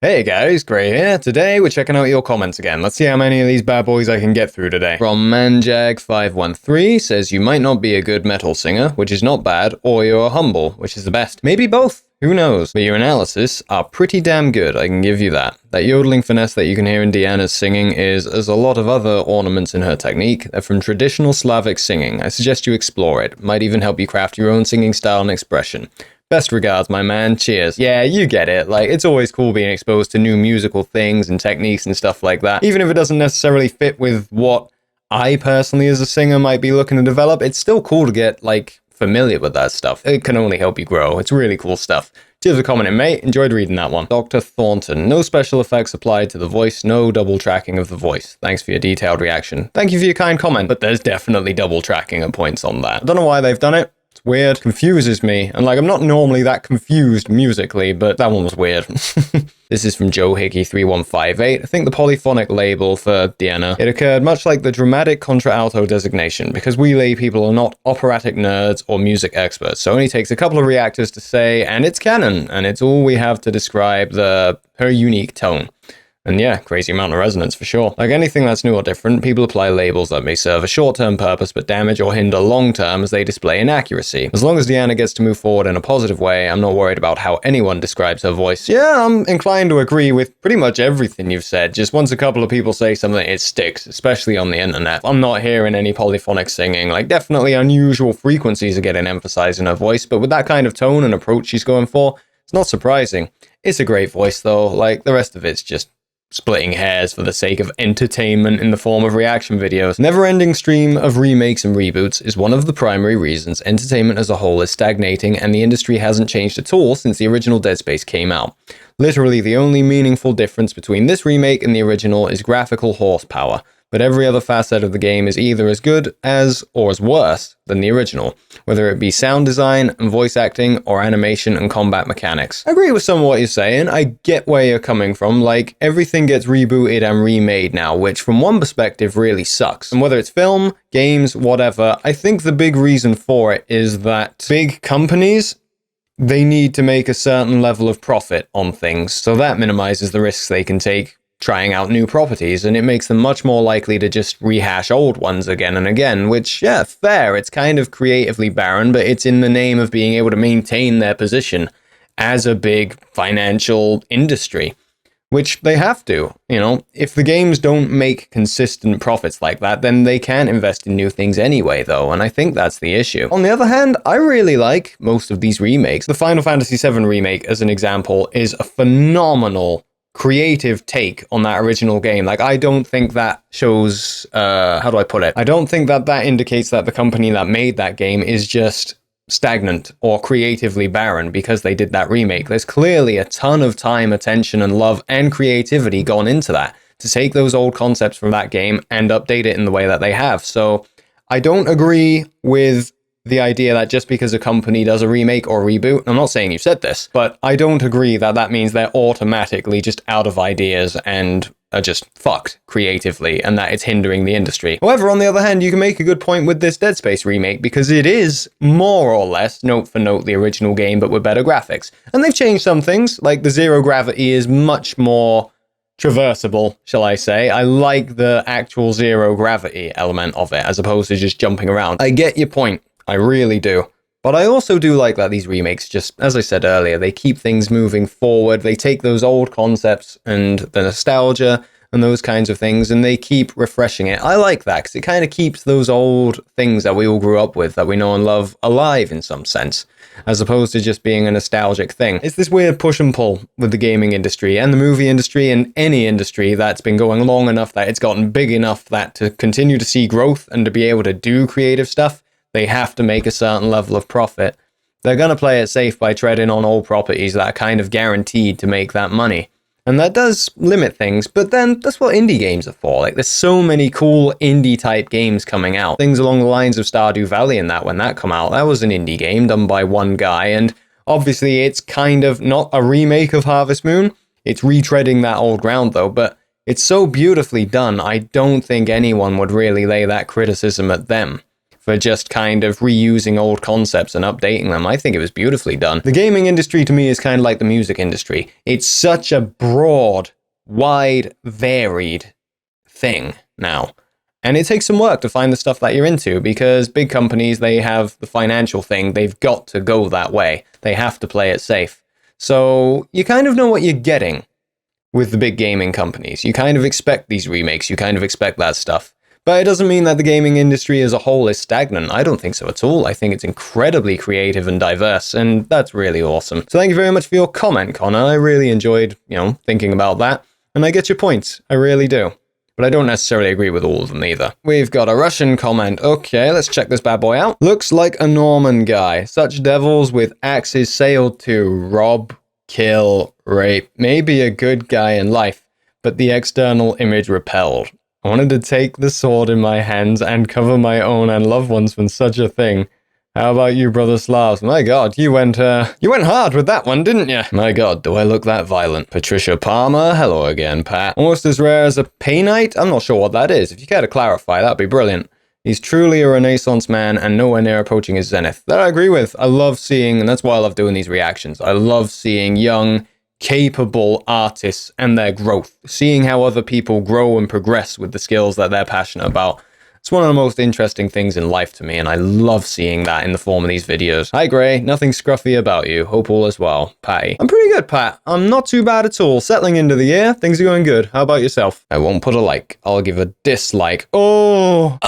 Hey guys, Gray here. Today we're checking out your comments again. Let's see how many of these bad boys I can get through today. From Manjag513 says you might not be a good metal singer, which is not bad, or you're humble, which is the best. Maybe both. Who knows? But your analysis are pretty damn good, I can give you that. That yodeling finesse that you can hear in Deanna's singing is, as a lot of other ornaments in her technique, they're from traditional Slavic singing. I suggest you explore it. Might even help you craft your own singing style and expression. Best regards, my man. Cheers. Yeah, you get it. Like, it's always cool being exposed to new musical things and techniques and stuff like that. Even if it doesn't necessarily fit with what I personally as a singer might be looking to develop, it's still cool to get, like, familiar with that stuff. It can only help you grow. It's really cool stuff. Cheers for commenting, mate. Enjoyed reading that one. Dr. Thornton. No special effects applied to the voice. No double tracking of the voice. Thanks for your detailed reaction. Thank you for your kind comment, but there's definitely double tracking at points on that. I don't know why they've done it. It's weird, confuses me, and like I'm not normally that confused musically, but that one was weird. This is from Joe Hickey3158. I think the polyphonic label for Deanna, it occurred much like the dramatic contralto designation, because we lay people are not operatic nerds or music experts, so it only takes a couple of reactors to say, and it's canon, and it's all we have to describe her unique tone. And yeah, crazy amount of resonance for sure. Like anything that's new or different, people apply labels that may serve a short-term purpose but damage or hinder long-term as they display inaccuracy. As long as Deanna gets to move forward in a positive way, I'm not worried about how anyone describes her voice. Yeah, I'm inclined to agree with pretty much everything you've said. Just once a couple of people say something, it sticks, especially on the internet. I'm not hearing any polyphonic singing. Like, definitely unusual frequencies are getting emphasized in her voice, but with that kind of tone and approach she's going for, it's not surprising. It's a great voice though. Like, the rest of it's just splitting hairs for the sake of entertainment in the form of reaction videos. Never-ending stream of remakes and reboots is one of the primary reasons entertainment as a whole is stagnating and the industry hasn't changed at all since the original Dead Space came out. Literally, the only meaningful difference between this remake and the original is graphical horsepower, but every other facet of the game is either as good as or as worse than the original, whether it be sound design and voice acting or animation and combat mechanics. I agree with some of what you're saying. I get where you're coming from. Like, everything gets rebooted and remade now, which from one perspective really sucks. And whether it's film, games, whatever, I think the big reason for it is that big companies, they need to make a certain level of profit on things, so that minimizes the risks they can take trying out new properties, and it makes them much more likely to just rehash old ones again and again, which, yeah, fair, it's kind of creatively barren, but it's in the name of being able to maintain their position as a big financial industry, which they have to, you know. If the games don't make consistent profits like that, then they can't invest in new things anyway, though, and I think that's the issue. On the other hand, I really like most of these remakes. The Final Fantasy VII remake, as an example, is a phenomenal creative take on that original game. Like, I don't think that shows, how do I put it? I don't think that that indicates that the company that made that game is just stagnant or creatively barren because they did that remake. There's clearly a ton of time, attention, and love and creativity gone into that to take those old concepts from that game and update it in the way that they have. So I don't agree with the idea that just because a company does a remake or reboot, I'm not saying you said this, but I don't agree that that means they're automatically just out of ideas and are just fucked creatively and that it's hindering the industry. However, on the other hand, you can make a good point with this Dead Space remake because it is more or less note for note the original game but with better graphics. And they've changed some things, like the zero gravity is much more traversable, shall I say. I like the actual zero gravity element of it as opposed to just jumping around. I get your point. I really do. But I also do like that these remakes just, as I said earlier, they keep things moving forward. They take those old concepts and the nostalgia and those kinds of things, and they keep refreshing it. I like that because it kind of keeps those old things that we all grew up with, that we know and love, alive in some sense, as opposed to just being a nostalgic thing. It's this weird push and pull with the gaming industry and the movie industry and any industry that's been going long enough that it's gotten big enough that to continue to see growth and to be able to do creative stuff, they have to make a certain level of profit. They're going to play it safe by treading on old properties that are kind of guaranteed to make that money. And that does limit things, but then that's what indie games are for. Like, there's so many cool indie-type games coming out. Things along the lines of Stardew Valley and that, when that come out, that was an indie game done by one guy, and obviously it's kind of not a remake of Harvest Moon. It's retreading that old ground, though, but it's so beautifully done, I don't think anyone would really lay that criticism at them for just kind of reusing old concepts and updating them. I think it was beautifully done. The gaming industry to me is kind of like the music industry. It's such a broad, wide, varied thing now. And it takes some work to find the stuff that you're into, because big companies, they have the financial thing. They've got to go that way. They have to play it safe. So you kind of know what you're getting with the big gaming companies. You kind of expect these remakes. You kind of expect that stuff. But it doesn't mean that the gaming industry as a whole is stagnant. I don't think so at all. I think it's incredibly creative and diverse, and that's really awesome. So thank you very much for your comment, Connor. I really enjoyed, thinking about that. And I get your points. I really do. But I don't necessarily agree with all of them either. We've got a Russian comment. Okay, let's check this bad boy out. Looks like a Norman guy. Such devils with axes sailed to rob, kill, rape. Maybe a good guy in life, but the external image repelled. I wanted to take the sword in my hands and cover my own and loved ones from such a thing. How about you, brother Slavs? My God, you went hard with that one, didn't you? My God, do I look that violent? Patricia Palmer, hello again, Pat. Almost as rare as a Painite? I'm not sure what that is. If you care to clarify, that'd be brilliant. He's truly a Renaissance man and nowhere near approaching his zenith. That I agree with. I love seeing, and that's why I love doing these reactions. I love seeing young, capable artists and their growth. Seeing how other people grow and progress with the skills that they're passionate about. It's one of the most interesting things in life to me, and I love seeing that in the form of these videos. Hi Gray, nothing scruffy about you. Hope all is well. Patty. I'm pretty good, Pat. I'm not too bad at all. Settling into the year, things are going good. How about yourself? I won't put a like. I'll give a dislike. Oh!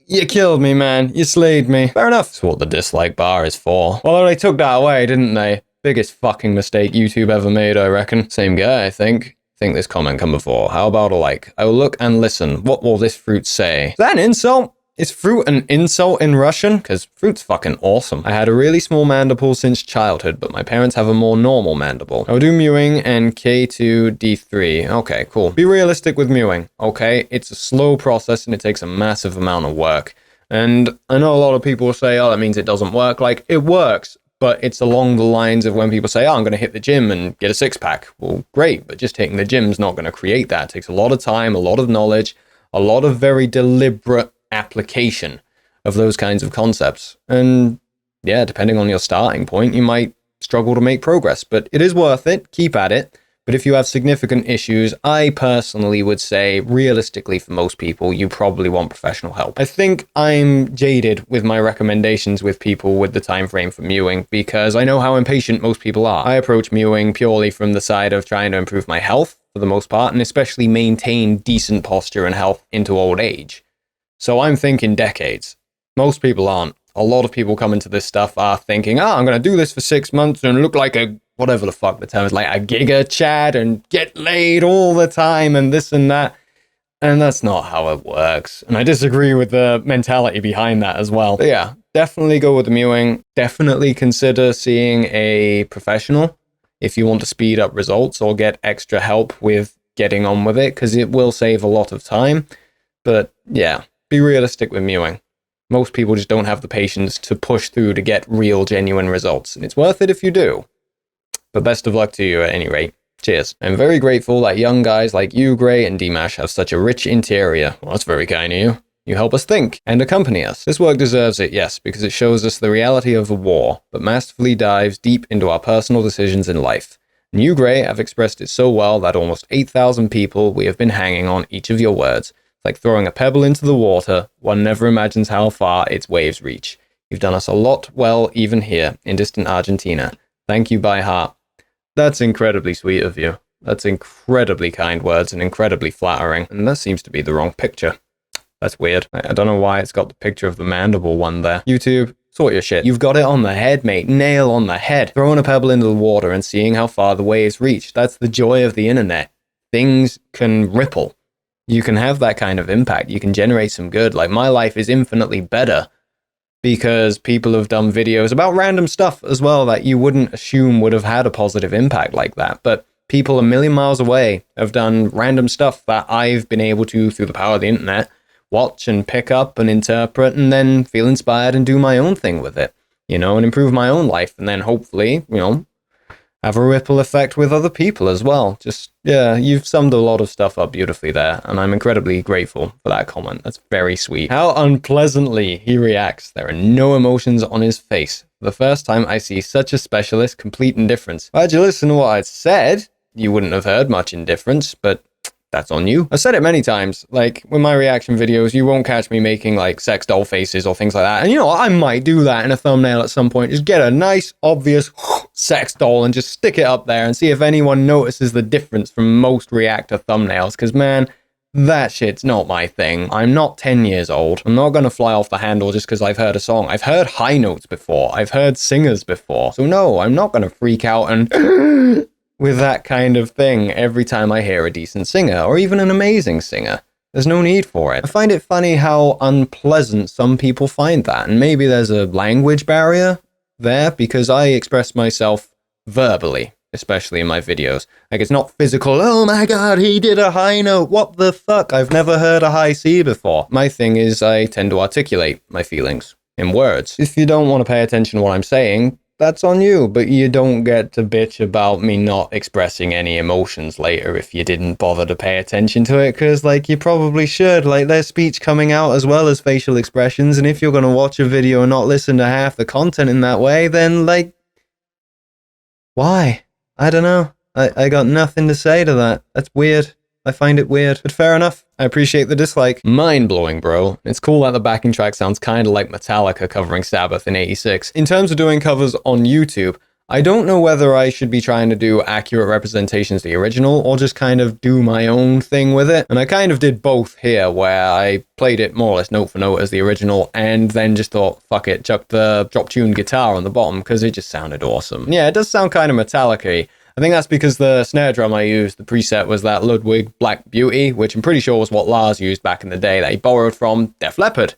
You killed me, man. You slayed me. Fair enough. That's what the dislike bar is for. Well, they took that away, didn't they? Biggest fucking mistake YouTube ever made, I reckon. Same guy, I think this comment come before. How about a like? I will look and listen. What will this fruit say? Is that an insult? Is fruit an insult in Russian? Because fruit's fucking awesome. I had a really small mandible since childhood, but my parents have a more normal mandible. I will do mewing and K2 D3. Okay, cool. Be realistic with mewing, okay? It's a slow process and it takes a massive amount of work. And I know a lot of people say, oh, that means it doesn't work. Like, it works. But it's along the lines of when people say, oh, I'm going to hit the gym and get a six-pack. Well, great, but just hitting the gym's not going to create that. It takes a lot of time, a lot of knowledge, a lot of very deliberate application of those kinds of concepts. And yeah, depending on your starting point, you might struggle to make progress. But it is worth it. Keep at it. But if you have significant issues, I personally would say, realistically for most people, you probably want professional help. I think I'm jaded with my recommendations with people with the time frame for mewing, because I know how impatient most people are. I approach mewing purely from the side of trying to improve my health, for the most part, and especially maintain decent posture and health into old age. So I'm thinking decades. Most people aren't. A lot of people coming to this stuff are thinking, I'm going to do this for 6 months and look like a whatever the fuck the term is, like a giga chad and get laid all the time and this and that. And that's not how it works. And I disagree with the mentality behind that as well. But yeah, definitely go with the mewing. Definitely consider seeing a professional if you want to speed up results or get extra help with getting on with it, because it will save a lot of time. But yeah, be realistic with mewing. Most people just don't have the patience to push through to get real, genuine results. And it's worth it if you do. But best of luck to you at any rate. Cheers. I'm very grateful that young guys like you, Gray, and Dimash have such a rich interior. Well, that's very kind of you. You help us think and accompany us. This work deserves it, yes, because it shows us the reality of the war, but masterfully dives deep into our personal decisions in life. And you, Gray, have expressed it so well that almost 8,000 people we have been hanging on each of your words. It's like throwing a pebble into the water. One never imagines how far its waves reach. You've done us a lot well, even here in distant Argentina. Thank you by heart. That's incredibly sweet of you. That's incredibly kind words and incredibly flattering. And that seems to be the wrong picture. That's weird. I don't know why it's got the picture of the mandible one there. YouTube, sort your shit. You've got it on the head, mate. Nail on the head. Throwing a pebble into the water and seeing how far the waves reach. That's the joy of the internet. Things can ripple. You can have that kind of impact. You can generate some good. Like, my life is infinitely better because people have done videos about random stuff as well that you wouldn't assume would have had a positive impact like that. But people a million miles away have done random stuff that I've been able to, through the power of the internet, watch and pick up and interpret and then feel inspired and do my own thing with it, and improve my own life. And then hopefully, have a ripple effect with other people as well. Just, yeah, you've summed a lot of stuff up beautifully there, and I'm incredibly grateful for that comment. That's very sweet. How unpleasantly he reacts. There are no emotions on his face. For the first time I see such a specialist, complete indifference. Had you listened to what I said, you wouldn't have heard much indifference, but that's on you. I've said it many times, like, with my reaction videos, you won't catch me making, like, sex doll faces or things like that. And you know what? I might do that in a thumbnail at some point. Just get a nice, obvious sex doll and just stick it up there and see if anyone notices the difference from most reactor thumbnails. Because, man, that shit's not my thing. I'm not 10 years old. I'm not going to fly off the handle just because I've heard a song. I've heard high notes before. I've heard singers before. So, no, I'm not going to freak out and... with that kind of thing every time I hear a decent singer, or even an amazing singer. There's no need for it. I find it funny how unpleasant some people find that, and maybe there's a language barrier there, because I express myself verbally, especially in my videos. Like, it's not physical, oh my god, he did a high note, what the fuck, I've never heard a high C before. My thing is I tend to articulate my feelings in words. If you don't want to pay attention to what I'm saying, that's on you, but you don't get to bitch about me not expressing any emotions later if you didn't bother to pay attention to it, because, like, you probably should. Like, there's speech coming out as well as facial expressions, and if you're going to watch a video and not listen to half the content in that way, then, like, why? I don't know. I got nothing to say to that. That's weird. I find it weird, but fair enough. I appreciate the dislike. Mind-blowing, bro. It's cool that the backing track sounds kind of like Metallica covering Sabbath in '86. In terms of doing covers on YouTube, I don't know whether I should be trying to do accurate representations of the original or just kind of do my own thing with it. And I kind of did both here, where I played it more or less note for note as the original and then just thought, fuck it, chuck the drop-tuned guitar on the bottom because it just sounded awesome. Yeah, it does sound kind of Metallica-y. I think that's because the snare drum I used, the preset, was that Ludwig Black Beauty, which I'm pretty sure was what Lars used back in the day that he borrowed from Def Leppard,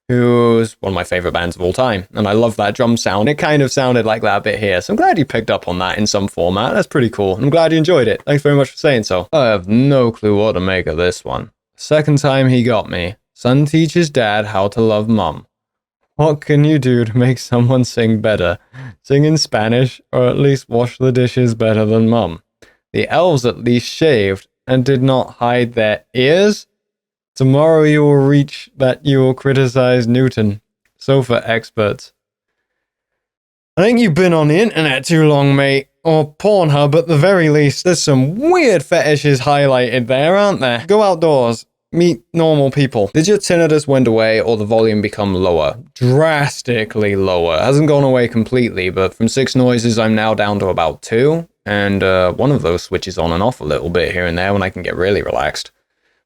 who's one of my favorite bands of all time. And I love that drum sound. It kind of sounded like that a bit here. So I'm glad you picked up on that in some format. That's pretty cool. I'm glad you enjoyed it. Thanks very much for saying so. I have no clue what to make of this one. Second time he got me. Son teaches dad how to love mum. What can you do to make someone sing better? Sing in Spanish, or at least wash the dishes better than mum. The elves at least shaved and did not hide their ears. Tomorrow you will reach that you will criticize Newton. So for experts. I think you've been on the internet too long, mate. Or Pornhub at the very least. There's some weird fetishes highlighted there, aren't there? Go outdoors. Meet normal people. Did your tinnitus went away or the volume become lower? Drastically lower. It hasn't gone away completely, but from 6 noises I'm now down to about 2. And one of those switches on and off a little bit here and there when I can get really relaxed.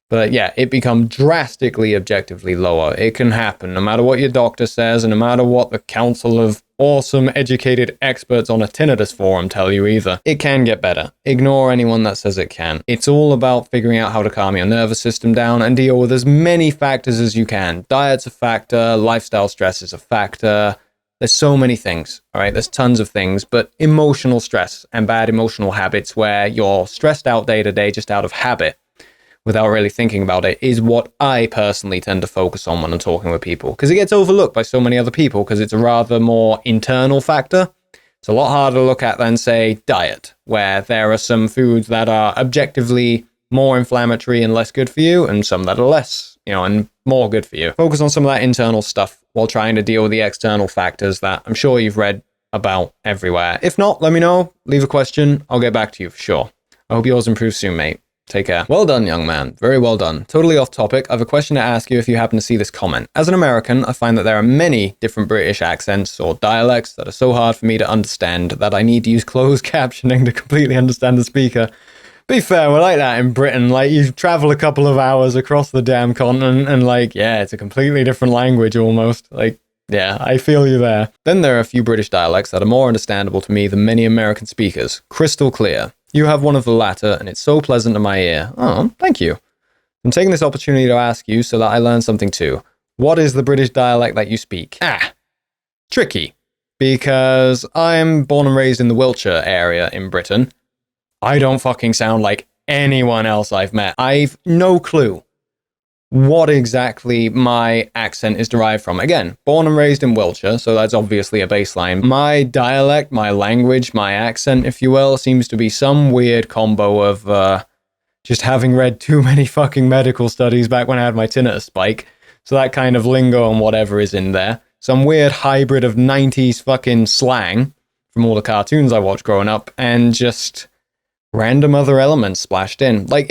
But yeah, it become drastically objectively lower. It can happen no matter what your doctor says and no matter what the council of awesome educated experts on a tinnitus forum tell you either. It can get better. Ignore anyone that says it can. It's all about figuring out how to calm your nervous system down and deal with as many factors as you can. Diet's a factor, lifestyle stress is a factor. There's so many things, all right? There's tons of things, but emotional stress and bad emotional habits where you're stressed out day to day just out of habit without really thinking about it is what I personally tend to focus on when I'm talking with people, because it gets overlooked by so many other people because it's a rather more internal factor. It's a lot harder to look at than, say, diet, where there are some foods that are objectively more inflammatory and less good for you, and some that are less, and more good for you. Focus on some of that internal stuff while trying to deal with the external factors that I'm sure you've read about everywhere. If not, let me know. Leave a question. I'll get back to you for sure. I hope yours improves soon, mate. Take care. Well done, young man. Very well done. Totally off topic. I have a question to ask you if you happen to see this comment. As an American, I find that there are many different British accents or dialects that are so hard for me to understand that I need to use closed captioning to completely understand the speaker. Be fair, we're like that in Britain. Like, you travel a couple of hours across the damn continent and, yeah, it's a completely different language almost. Yeah, I feel you there. Then there are a few British dialects that are more understandable to me than many American speakers. Crystal clear. You have one of the latter, and it's so pleasant to my ear. Oh, thank you. I'm taking this opportunity to ask you so that I learn something too. What is the British dialect that you speak? Tricky. Because I'm born and raised in the Wiltshire area in Britain. I don't fucking sound like anyone else I've met. I've no clue what exactly my accent is derived from. Again, born and raised in Wiltshire, so that's obviously a baseline. My dialect, my language, my accent, if you will, seems to be some weird combo of just having read too many fucking medical studies back when I had my tinnitus spike. So that kind of lingo and whatever is in there. Some weird hybrid of 90s fucking slang from all the cartoons I watched growing up, and just random other elements splashed in. Like,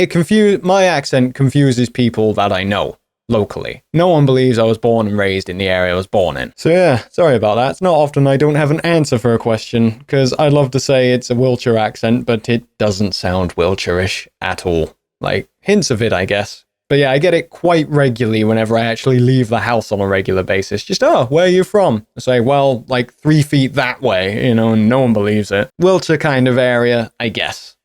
my accent confuses people that I know locally. No one believes I was born and raised in the area I was born in. So yeah, sorry about that. It's not often I don't have an answer for a question, because I'd love to say it's a Wiltshire accent, but it doesn't sound Wiltshire-ish at all. Like, hints of it, I guess. But yeah, I get it quite regularly whenever I actually leave the house on a regular basis. Just, oh, where are you from? I say, well, like 3 feet that way, and no one believes it. Wiltshire kind of area, I guess.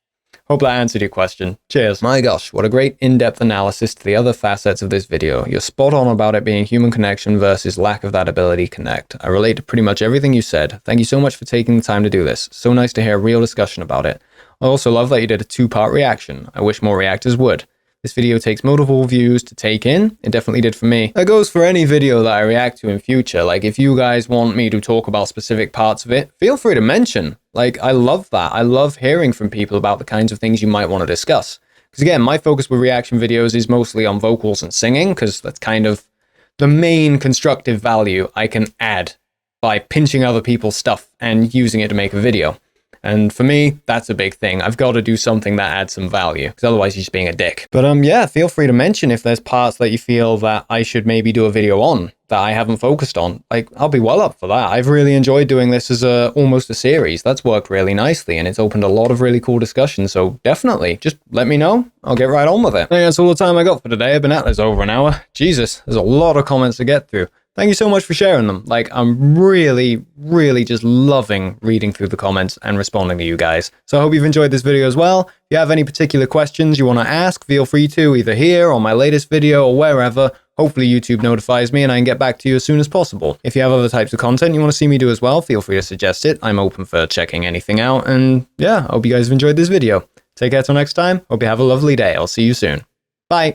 Hope that answered your question. Cheers. My gosh, what a great in-depth analysis to the other facets of this video. You're spot on about it being human connection versus lack of that ability to connect. I relate to pretty much everything you said. Thank you so much for taking the time to do this. So nice to hear a real discussion about it. I also love that you did a 2-part reaction. I wish more reactors would. This video takes multiple views to take in. It definitely did for me. That goes for any video that I react to in future. Like, if you guys want me to talk about specific parts of it, feel free to mention. Like, I love that. I love hearing from people about the kinds of things you might want to discuss. Because again, my focus with reaction videos is mostly on vocals and singing, because that's kind of the main constructive value I can add by pinching other people's stuff and using it to make a video. And for me, that's a big thing. I've got to do something that adds some value, because otherwise you're just being a dick. But yeah, feel free to mention if there's parts that you feel that I should maybe do a video on that I haven't focused on. Like, I'll be well up for that. I've really enjoyed doing this as almost a series. That's worked really nicely, and it's opened a lot of really cool discussions. So definitely, just let me know. I'll get right on with it. I think that's all the time I got for today. I've been at this over an hour. Jesus, there's a lot of comments to get through. Thank you so much for sharing them. Like, I'm really, really just loving reading through the comments and responding to you guys. So I hope you've enjoyed this video as well. If you have any particular questions you want to ask, feel free to, either here or my latest video or wherever. Hopefully YouTube notifies me and I can get back to you as soon as possible. If you have other types of content you want to see me do as well, feel free to suggest it. I'm open for checking anything out. And yeah, I hope you guys have enjoyed this video. Take care till next time. Hope you have a lovely day. I'll see you soon. Bye.